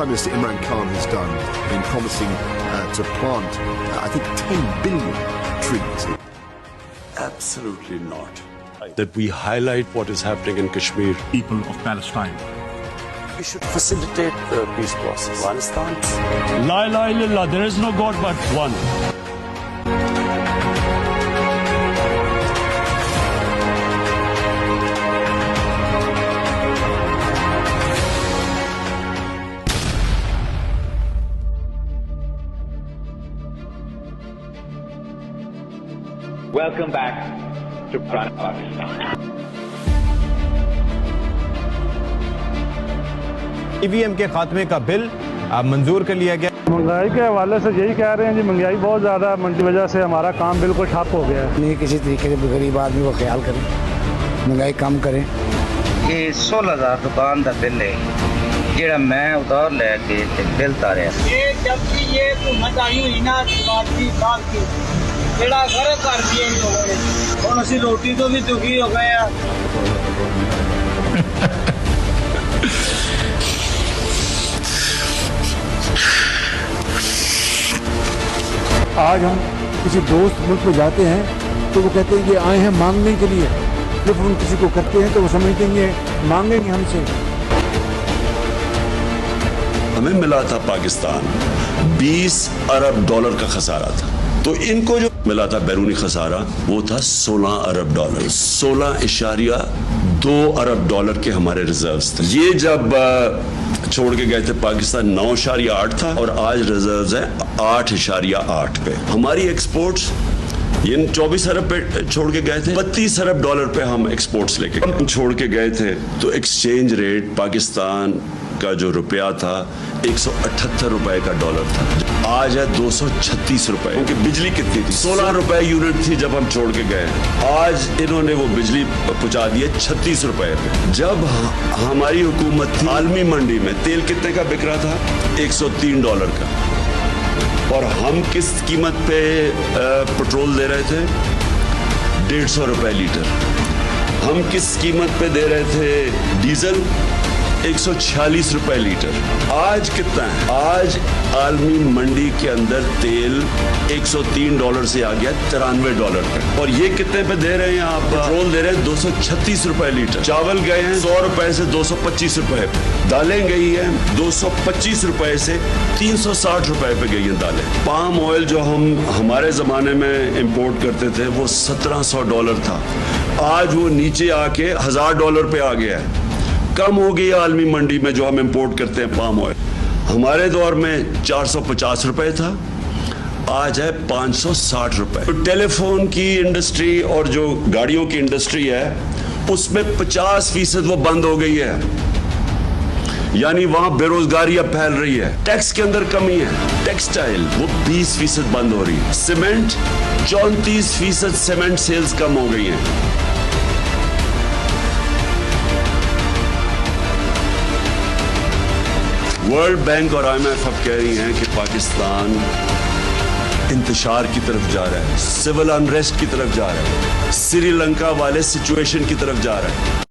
Prime Minister Imran Khan has done in promising to plant, I think, 10 billion trees. Absolutely not. That we highlight what is happening in Kashmir. People of Palestine. We should facilitate the peace process. Afghanistan. La ilaha illallah, there is no God but one. Welcome back to Prime Pakistan. EVM کے خاتمے کا بل منظور کر لیا گیا. مہنگائی کے حوالے سے یہی کہہ رہے ہیں جی مہنگائی بہت زیادہ ہے کی وجہ سے ہمارا کام بالکل ٹھپ ہو گیا ہے. نہیں کسی طریقے سے غریب آدمی کو خیال کریں, مہنگائی کم کریں. یہ 16,000 دکان کا بل ہے جہاں میں ادھار لے کے بل تاریا. یہ جب کی یہ حکومت آئی ہوئی نا کی بات کی جڑا گھر کر دیا ان لوگوں نے, اور اسی روٹی تو بھی دکھی ہو گئے ہیں. آج ہم کسی دوست ملک میں جاتے ہیں تو وہ کہتے ہیں کہ آئے ہیں مانگنے کے لیے, جب ہم کسی کو کرتے ہیں تو وہ سمجھتے ہیں یہ مانگیں گے ہم سے. ہمیں ملا تھا پاکستان 20 ارب ڈالر کا خسارہ تھا, تو ان کو جو ملا تھا بیرونی خسارہ وہ تھا 16 ارب ڈالر. 16.2 ارب ڈالر کے ہمارے ریزروز تھے. یہ جب چھوڑ کے گئے تھے پاکستان 9.8 تھا, اور آج ریزروز ہے 8.8 پہ. ہماری ایکسپورٹس یہ 24 ارب پہ چھوڑ کے گئے تھے, 32 ارب ڈالر پہ ہم ایکسپورٹس لے کے چھوڑ کے گئے تھے. تو ایکسچینج ریٹ پاکستان کا جو روپیہ تھا 178 روپے کا ڈالر تھا, آج ہے 236 روپے. کیونکہ بجلی کتنی تھی, 16 روپے یونٹ تھی جب ہم چھوڑ کے گئے, آج انہوں نے وہ بجلی پہنچا دی ہے 36 روپے پہ. جب ہماری حکومت تھی عالمی منڈی میں تیل کتنے کا بک رہا تھا, 103 ڈالر کا, اور ہم کس قیمت پہ پٹرول دے رہے تھے, 150 روپے لیٹر. ہم کس قیمت پہ دے رہے تھے ڈیزل, 146 روپے لیٹر. آج کتنا ہے, آج عالمی منڈی کے اندر تیل 103 ڈالر سے آ گیا 93 ڈالر پہ, اور یہ کتنے پہ دے رہے ہیں آپ, پٹرول دے رہے ہیں 236 روپے لیٹر. چاول گئے ہیں 100 روپے سے 225 روپے پہ, دالیں گئی ہیں 225 روپے سے 360 روپے پہ گئی ہیں دالیں. پام آئل جو ہم ہمارے زمانے میں امپورٹ کرتے تھے وہ 1700 ڈالر تھا, آج وہ نیچے آ کے 1000 ڈالر پہ آ گیا ہے. کم ہو گئی عالمی منڈی میں جو ہم امپورٹ کرتے ہیں پام آئل. ہمارے دور میں 450 روپے تھا, آج ہے 560 روپے. ٹیلی فون کی انڈسٹری اور جو گاڑیوں کی انڈسٹری ہے اس میں 50% وہ بند ہو گئی ہے, یعنی وہاں بے روزگاری اب پھیل رہی ہے. ٹیکس کے اندر کمی ہے, ٹیکسٹائل وہ 20% بند ہو رہی ہے. سیمنٹ 34% سیمنٹ سیلز کم ہو گئی ہیں. ورلڈ بینک اور IMF اب کہہ رہی ہیں کہ پاکستان انتشار کی طرف جا رہا ہے, سول انریسٹ کی طرف جا رہا ہے, سری لنکا والے سچویشن کی طرف جا رہا ہے.